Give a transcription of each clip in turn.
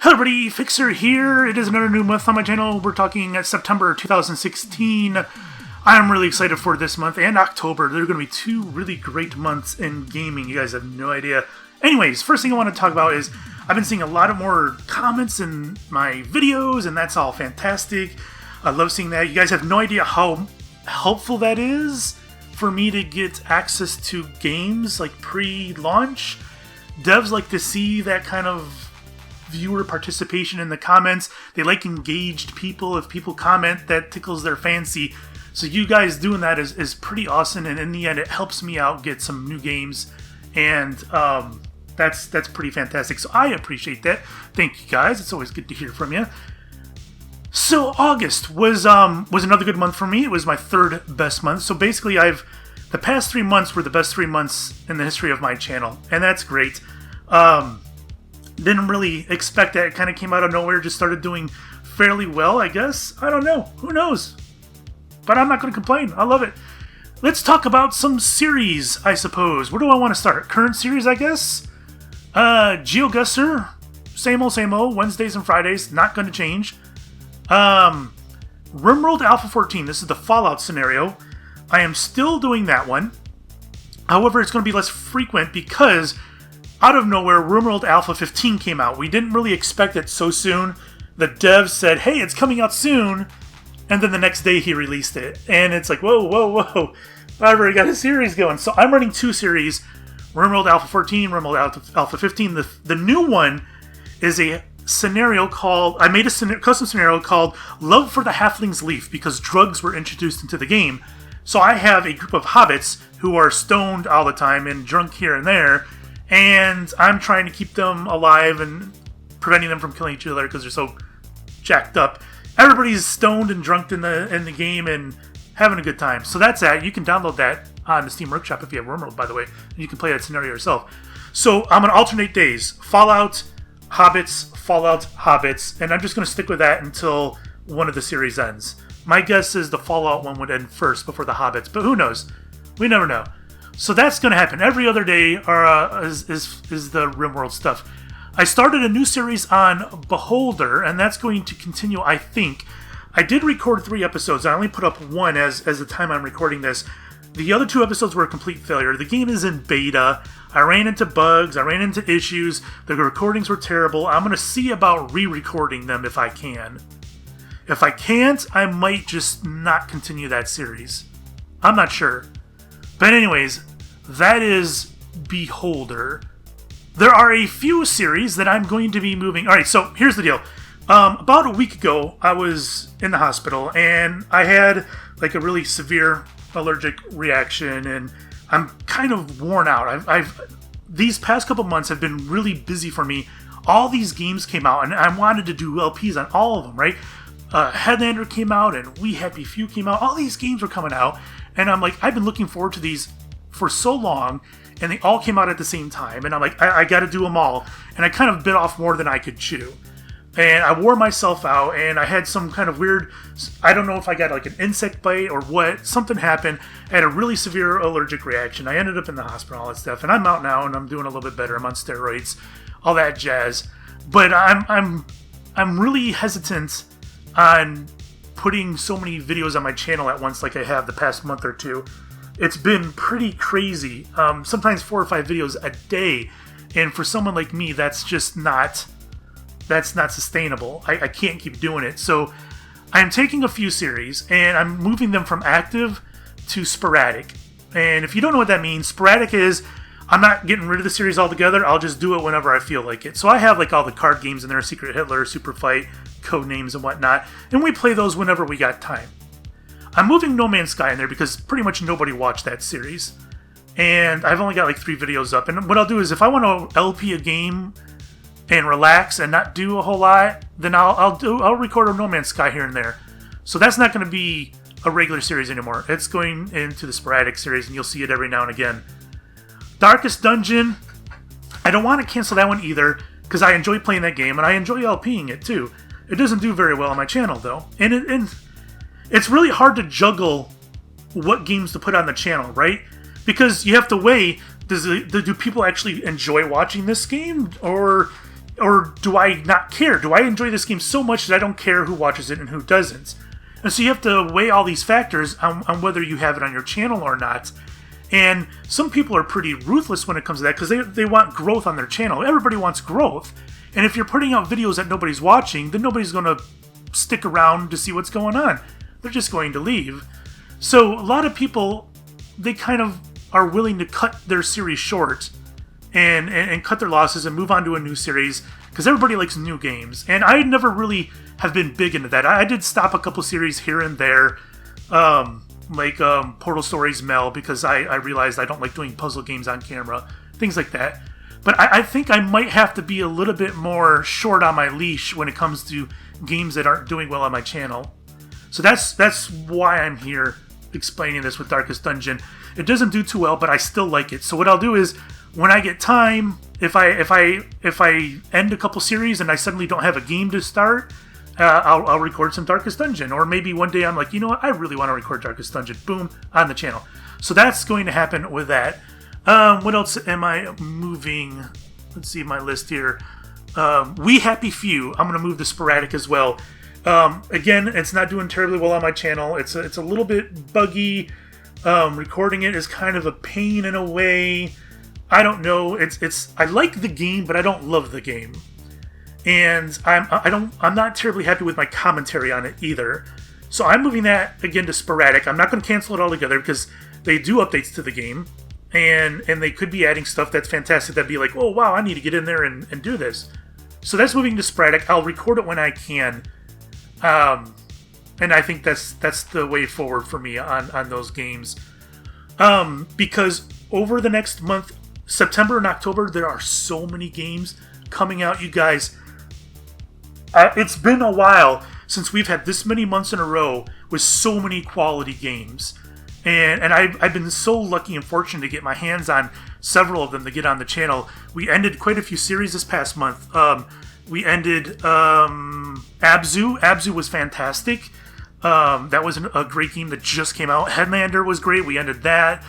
Hello everybody, Fixxxer here. It is another new month on my channel. We're talking September 2016. I'm really excited for this month and October. There are going to be two really great months in gaming. You guys have no idea. Anyways, first thing I want to talk about is I've been seeing a lot of more comments in my videos, and that's all fantastic. I love seeing that. You guys have no idea how helpful that is for me to get access to games like pre-launch. Devs like to see that kind of viewer participation in the comments. They like engaged people. If people comment, that tickles their fancy. So you guys doing that is pretty awesome, and in the end it helps me out get some new games, and that's pretty fantastic. So I appreciate that. Thank you guys. It's always good to hear from you. So August was another good month for me. It was my third best month. So basically the past 3 months were the best 3 months in the history of my channel, and that's great. Didn't really expect that. It kind of came out of nowhere. Just started doing fairly well, I guess. I don't know. Who knows? But I'm not going to complain. I love it. Let's talk about some series, I suppose. Where do I want to start? Current series, I guess? GeoGuessr. Same old, Wednesdays and Fridays. Not going to change. RimWorld Alpha 14. This is the Fallout scenario. I am still doing that one. However, it's going to be less frequent because out of nowhere, RimWorld Alpha 15 came out. We didn't really expect it so soon. The devs said, hey, it's coming out soon. And then the next day he released it. And it's like, whoa. I've already got a series going. So I'm running two series. RimWorld Alpha 14, RimWorld Alpha 15. The new one is a scenario called... I made a custom scenario called Love for the Halfling's Leaf because drugs were introduced into the game. So I have a group of hobbits who are stoned all the time and drunk here and there. And I'm trying to keep them alive and preventing them from killing each other because they're so jacked up. Everybody's stoned and drunk in the game and having a good time. So that's that. You can download that on the Steam Workshop if you have RimWorld, by the way. And you can play that scenario yourself. So I'm going to alternate days. Fallout, Hobbits. And I'm just going to stick with that until one of the series ends. My guess is the Fallout one would end first before the Hobbits. But who knows? We never know. So that's going to happen. Every other day is the RimWorld stuff. I started a new series on Beholder, and that's going to continue, I think. I did record 3 episodes. I only put up one as the time I'm recording this. The other 2 episodes were a complete failure. The game is in beta. I ran into bugs. I ran into issues. The recordings were terrible. I'm going to see about re-recording them if I can. If I can't, I might just not continue that series. I'm not sure. But anyways, that is Beholder. There are a few series that I'm going to be moving. Alright, so here's the deal. About a week ago, I was in the hospital, and I had like a really severe allergic reaction, and I'm kind of worn out. These past couple months have been really busy for me. All these games came out, and I wanted to do LPs on all of them, right? Headlander came out, and We Happy Few came out. All these games were coming out. And I'm like, I've been looking forward to these for so long, and they all came out at the same time. And I'm like, I got to do them all. And I kind of bit off more than I could chew. And I wore myself out, and I had some kind of weird, I don't know if I got like an insect bite or what. Something happened. I had a really severe allergic reaction. I ended up in the hospital, all that stuff. And I'm out now, and I'm doing a little bit better. I'm on steroids, all that jazz. But I'm really hesitant on putting so many videos on my channel at once like I have the past month or two. It's been pretty crazy. Sometimes 4 or 5 videos a day. And for someone like me, that's just not sustainable. I can't keep doing it. So I'm taking a few series and I'm moving them from active to sporadic. And if you don't know what that means, sporadic is I'm not getting rid of the series altogether. I'll just do it whenever I feel like it. So I have like all the card games in there, Secret Hitler, Super Fight, Codenames and whatnot, and we play those whenever we got time. I'm moving No Man's Sky in there because pretty much nobody watched that series, and I've only got like 3 videos up. And what I'll do is if I want to LP a game and relax and not do a whole lot, then I'll record a No Man's Sky here and there. So that's not going to be a regular series anymore. It's going into the sporadic series, and you'll see it every now and again. Darkest Dungeon, I don't want to cancel that one either because I enjoy playing that game and I enjoy LPing it too. It doesn't do very well on my channel though, and it's really hard to juggle what games to put on the channel, right? Because you have to weigh, do people actually enjoy watching this game, or do do I not care? Do I enjoy this game so much that I don't care who watches it and who doesn't? And so you have to weigh all these factors on whether you have it on your channel or not. And some people are pretty ruthless when it comes to that because they want growth on their channel. Everybody wants growth. And if you're putting out videos that nobody's watching, then nobody's going to stick around to see what's going on. They're just going to leave. So a lot of people, they kind of are willing to cut their series short and cut their losses and move on to a new series because everybody likes new games. And I never really have been big into that. I did stop a couple series here and there, like Portal Stories Mel, because I realized I don't like doing puzzle games on camera, things like that. But I think I might have to be a little bit more short on my leash when it comes to games that aren't doing well on my channel. So that's why I'm here explaining this with Darkest Dungeon. It doesn't do too well, but I still like it. So what I'll do is, when I get time, if I end a couple series and I suddenly don't have a game to start, I'll record some Darkest Dungeon. Or maybe one day I'm like, you know what, I really want to record Darkest Dungeon. Boom, on the channel. So that's going to happen with that. What else am I moving? Let's see my list here. We Happy Few. I'm going to move the sporadic as well. Again, it's not doing terribly well on my channel. It's a little bit buggy. Recording it is kind of a pain in a way. I don't know. I like the game, but I don't love the game. And I'm not terribly happy with my commentary on it either. So I'm moving that again to sporadic. I'm not going to cancel it altogether because they do updates to the game. And they could be adding stuff that's fantastic. That'd be like, oh wow, I need to get in there and do this. So that's moving to sporadic. I'll record it when I can. And I think that's the way forward for me on those games. Because over the next month, September and October, there are so many games coming out, you guys. It's been a while since we've had this many months in a row with so many quality games. And I've been so lucky and fortunate to get my hands on several of them to get on the channel. We ended quite a few series this past month. We ended Abzu. Abzu was fantastic. That was a great game that just came out. Headlander was great. We ended that.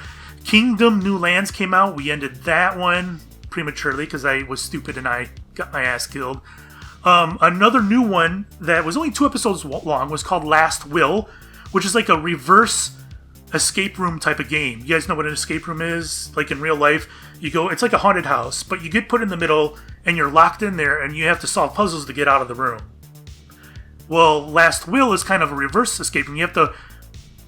Kingdom New Lands came out. We ended that one prematurely because I was stupid and I got my ass killed. Another new one that was only 2 episodes long was called Last Will, which is like a reverse escape room type of game. You guys know what an escape room is? Like in real life, you go, it's like a haunted house, but you get put in the middle and you're locked in there and you have to solve puzzles to get out of the room. Well, Last Will is kind of a reverse escape room. You have to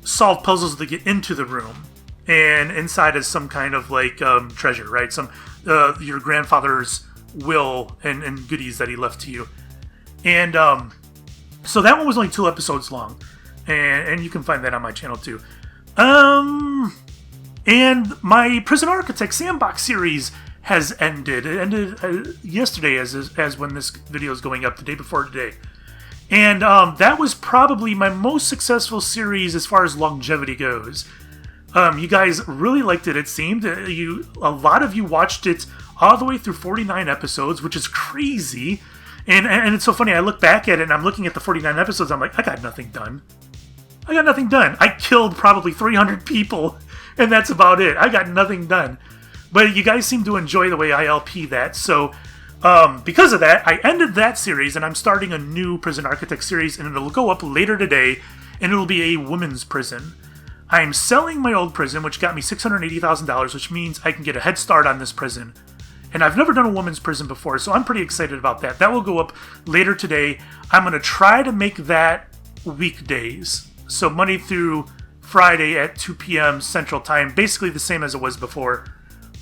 solve puzzles to get into the room. And inside is some kind of like treasure, right? Some your grandfather's will and goodies that he left to you. And so that one was only 2 episodes long. And you can find that on my channel too. And my Prison Architect Sandbox series has ended. It ended yesterday as when this video is going up, the day before today. And that was probably my most successful series as far as longevity goes. You guys really liked it, it seemed. A lot of you watched it all the way through 49 episodes, which is crazy. And it's so funny, I look back at it and I'm looking at the 49 episodes, I'm like, I got nothing done. I killed probably 300 people, and that's about it. I got nothing done. But you guys seem to enjoy the way I LP that, so because of that, I ended that series, and I'm starting a new Prison Architect series, and it'll go up later today, and it'll be a women's prison. I'm selling my old prison, which got me $680,000, which means I can get a head start on this prison. And I've never done a women's prison before, so I'm pretty excited about that. That will go up later today. I'm going to try to make that weekdays. So Monday through Friday at 2 p.m. Central Time, basically the same as it was before.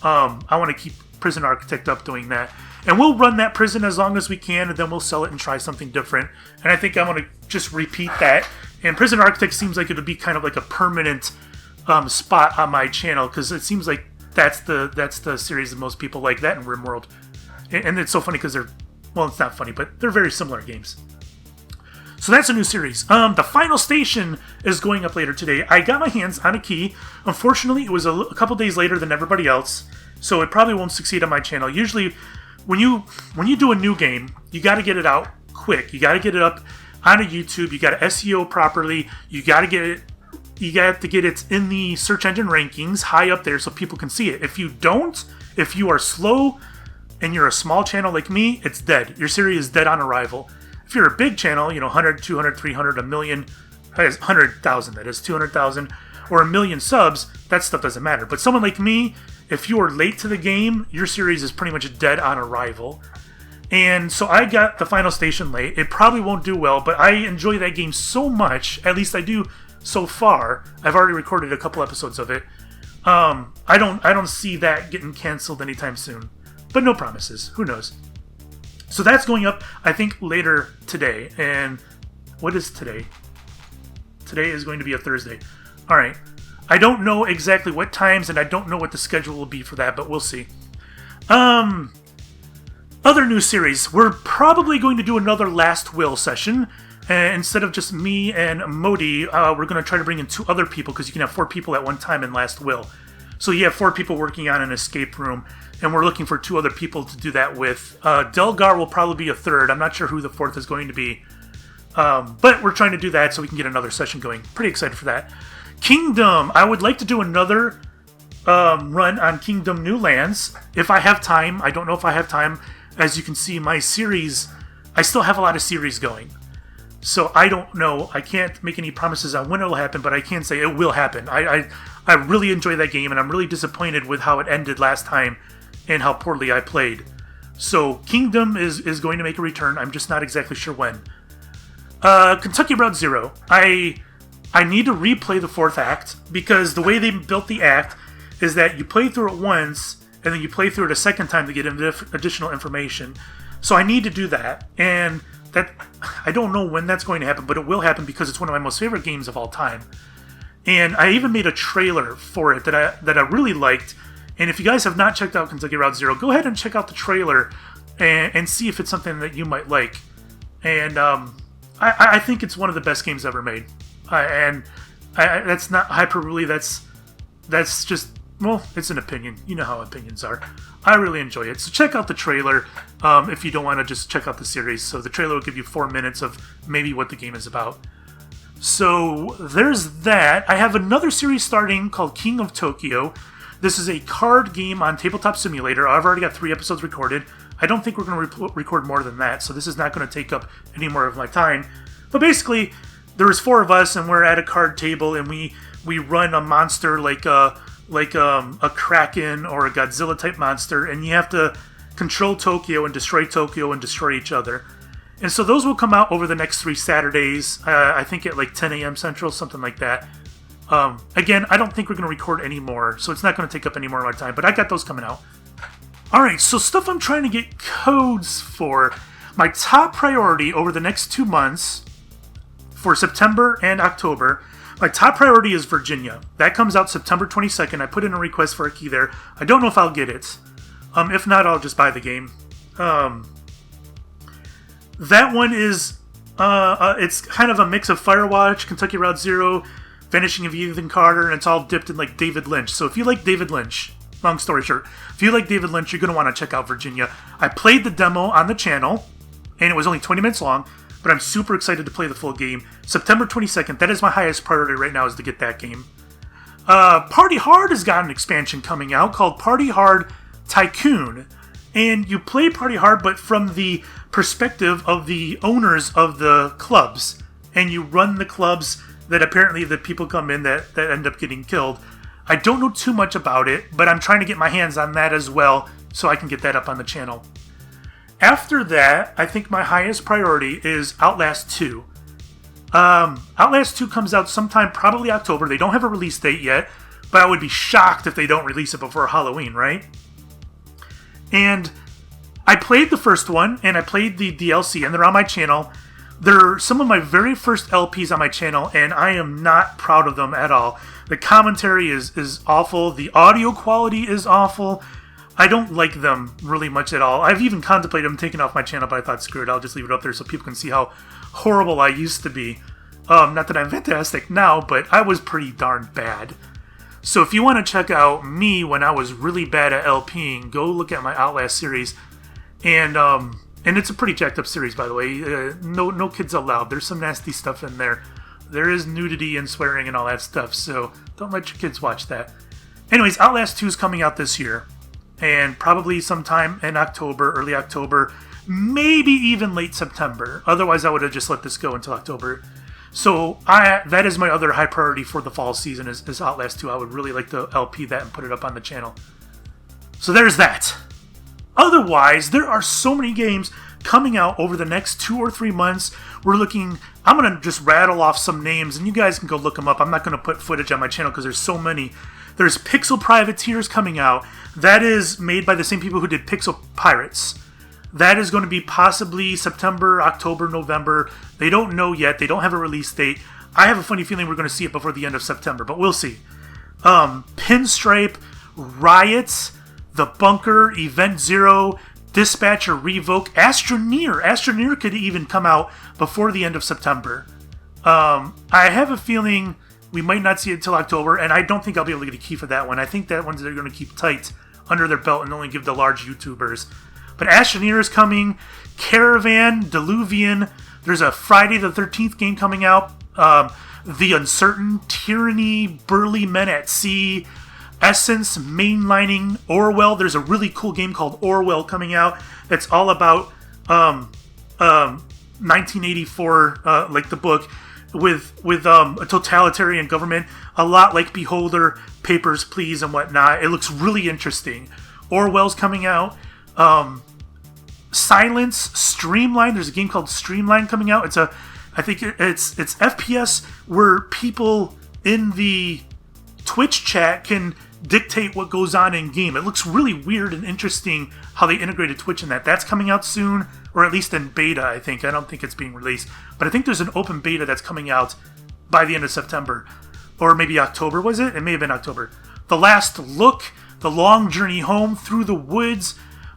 I want to keep Prison Architect up doing that. And we'll run that prison as long as we can, and then we'll sell it and try something different. And I think I'm going to just repeat that. And Prison Architect seems like it'll be kind of like a permanent spot on my channel, because it seems like that's the series that most people like, that and RimWorld. And it's so funny because well, it's not funny, but they're very similar games. So that's a new series. The Final Station is going up later today. I got my hands on a key. Unfortunately, it was a couple days later than everybody else, so it probably won't succeed on my channel. Usually, when you do a new game, you got to get it out quick. You got to get it up on a YouTube. You got to SEO properly. You got to get it. You got to get it in the search engine rankings high up there so people can see it. If you don't, if you are slow, and you're a small channel like me, it's dead. Your series is dead on arrival. If you're a big channel, 100, 200, 300, a million, 100,000, that is 200,000, or a million subs, that stuff doesn't matter. But someone like me, if you are late to the game, your series is pretty much dead on arrival. And so I got the final station late. It probably won't do well, but I enjoy that game so much, at least I do so far. I've already recorded a couple episodes of it. I don't see that getting canceled anytime soon. But no promises. Who knows? So that's going up, I think, later today. And what is today? Today is going to be a Thursday. Alright. I don't know exactly what times, and I don't know what the schedule will be for that, but we'll see. Other new series. We're probably going to do another Last Will session. Instead of just me and Modi, we're going to try to bring in 2 other people, because you can have 4 people at one time in Last Will. So you have 4 people working on an escape room, and we're looking for 2 other people to do that with. Delgar will probably be a 3rd. I'm not sure who the 4th is going to be. But we're trying to do that so we can get another session going. Pretty excited for that. Kingdom. I would like to do another run on Kingdom New Lands. If I have time. I don't know if I have time. As you can see, my series, I still have a lot of series going. So I don't know. I can't make any promises on when it will happen, but I can say it will happen. I really enjoy that game, and I'm really disappointed with how it ended last time and how poorly I played. So Kingdom is going to make a return. I'm just not exactly sure when. Kentucky Route Zero. I need to replay the 4th act, because the way they built the act is that you play through it once, and then you play through it a second time to get additional information. So I need to do that, and that I don't know when that's going to happen, but it will happen because it's one of my most favorite games of all time. And I even made a trailer for it that I really liked. And if you guys have not checked out Kentucky Route Zero, go ahead and check out the trailer and see if it's something that you might like. And I think it's one of the best games ever made. That's not hyperbole. That's just, well, it's an opinion. You know how opinions are. I really enjoy it. So check out the trailer if you don't want to just check out the series. So the trailer will give you 4 minutes of maybe what the game is about. So there's that. I have another series starting called King of Tokyo. This is a card game on Tabletop Simulator. I've already got 3 episodes recorded. I don't think we're going to record more than that, so this is not going to take up any more of my time. But basically, there's 4 of us, and we're at a card table, and we run a monster like a Kraken or a Godzilla type monster, and you have to control Tokyo and destroy each other. And so those will come out over the next 3 Saturdays, I think at like 10 a.m. Central, something like that. Again, I don't think we're going to record any more, so it's not going to take up any more of my time, but I got those coming out. Alright, so stuff I'm trying to get codes for. My top priority over the next 2 months, for September and October, my top priority is Virginia. That comes out September 22nd. I put in a request for a key there. I don't know if I'll get it. If not, I'll just buy the game. That one is, it's kind of a mix of Firewatch, Kentucky Route Zero, Vanishing of Ethan Carter, and it's all dipped in like David Lynch. So if you like David Lynch, long story short, if you like David Lynch, you're going to want to check out Virginia. I played the demo on the channel, and it was only 20 minutes long, but I'm super excited to play the full game. September 22nd, that is my highest priority right now, is to get that game. Party Hard has got an expansion coming out called Party Hard Tycoon. And you play Party Hard, but from the perspective of the owners of the clubs. And you run the clubs that apparently the people come in that end up getting killed. I don't know too much about it, but I'm trying to get my hands on that as well, so I can get that up on the channel. After that, I think my highest priority is Outlast 2. Outlast 2 comes out sometime, probably October. They don't have a release date yet, but I would be shocked if they don't release it before Halloween, right? And I played the first one, and I played the DLC, and they're on my channel. They're some of my very first LPs on my channel, and I am not proud of them at all. The commentary is awful. The audio quality is awful. I don't like them really much at all. I've even contemplated them taking off my channel, but I thought, screw it, I'll just leave it up there so people can see how horrible I used to be. Not that I'm fantastic now, but I was pretty darn bad. So if you want to check out me when I was really bad at LPing, go look at my Outlast series. And it's a pretty jacked up series, by the way. No kids allowed. There's some nasty stuff in there. There is nudity and swearing and all that stuff, so don't let your kids watch that. Anyways, Outlast 2 is coming out this year. and probably sometime in October, early October, maybe even late September. Otherwise, I would have just let this go until October. So that is my other high priority for the fall season is Outlast 2. I would really like to LP that and put it up on the channel. So there's that. Otherwise, there are so many games coming out over the next 2 or 3 months. I'm going to just rattle off some names, and you guys can go look them up. I'm not going to put footage on my channel because there's so many. There's Pixel Privateers coming out. That is made by the same people who did Pixel Pirates. That is going to be possibly September, October, November. They don't know yet. They don't have a release date. I have a funny feeling we're going to see it before the end of September, but we'll see. Pinstripe, Riot, The Bunker, Event Zero, Dispatcher, Revoke, Astroneer. Astroneer could even come out before the end of September. I have a feeling we might not see it until October, and I don't think I'll be able to get a key for that one. I think that one's they're going to keep tight under their belt and only give the large YouTubers. But Astroneer is coming. Caravan, Diluvian. There's a Friday the 13th game coming out. The Uncertain, Tyranny, Burly Men at Sea, Essence, Mainlining, Orwell. There's a really cool game called Orwell coming out that's all about 1984, like the book, with a totalitarian government, a lot like Beholder, Papers, Please, and whatnot. It looks really interesting. Orwell's coming out. Silence, Streamline. There's a game called Streamline coming out. I think it's FPS where people in the Twitch chat can dictate what goes on in game. It looks really weird and interesting how they integrated Twitch in that. That's coming out soon, or at least in beta, I think. I don't think it's being released, but I think there's an open beta that's coming out by the end of September, or maybe October, was it? It may have been October. The Last Look, The Long Journey Home, Through the Woods,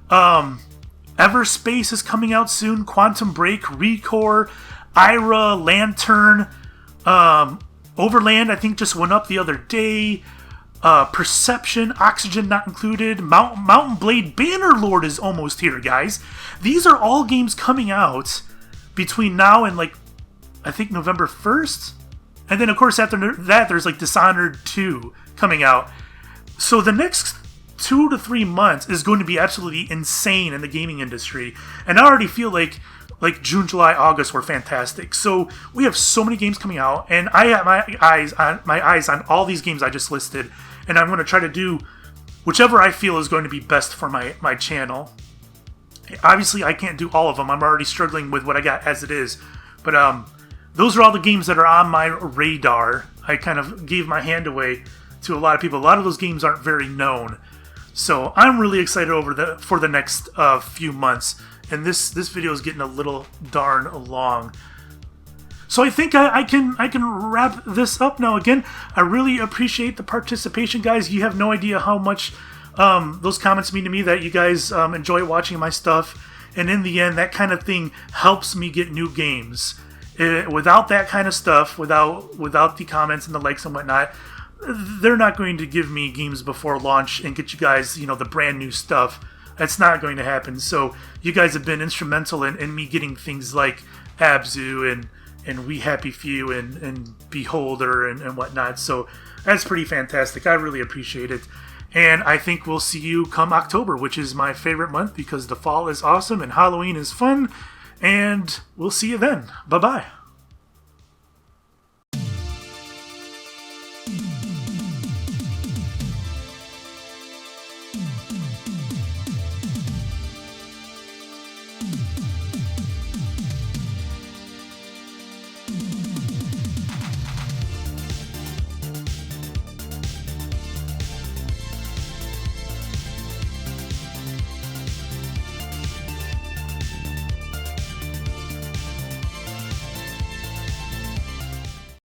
Everspace is coming out soon, Quantum Break, Recore, Ira, Lantern, Overland, I think just went up the other day, Perception, Oxygen not included, Mountain Blade, Bannerlord is almost here, guys. These are all games coming out between now and, like, I think November 1st? And then, of course, after that, there's, like, Dishonored 2 coming out. So the next 2 to 3 months is going to be absolutely insane in the gaming industry. And I already feel like June, July, August were fantastic. So we have so many games coming out, and I have my eyes on all these games I just listed, and I'm going to try to do whichever I feel is going to be best for my channel. Obviously, I can't do all of them. I'm already struggling with what I got as it is. But those are all the games that are on my radar. I kind of gave my hand away to a lot of people. A lot of those games aren't very known. So I'm really excited for the next few months. And this video is getting a little darn long. So I think I can wrap this up now. Again, I really appreciate the participation, guys. You have no idea how much those comments mean to me, that you guys enjoy watching my stuff. And in the end, that kind of thing helps me get new games. Without that kind of stuff, without the comments and the likes and whatnot, they're not going to give me games before launch and get you guys, the brand new stuff. That's not going to happen. So you guys have been instrumental in me getting things like Abzu and We Happy Few and Beholder and whatnot. So that's pretty fantastic. I really appreciate it. And I think we'll see you come October, which is my favorite month because the fall is awesome and Halloween is fun. And we'll see you then. Bye-bye.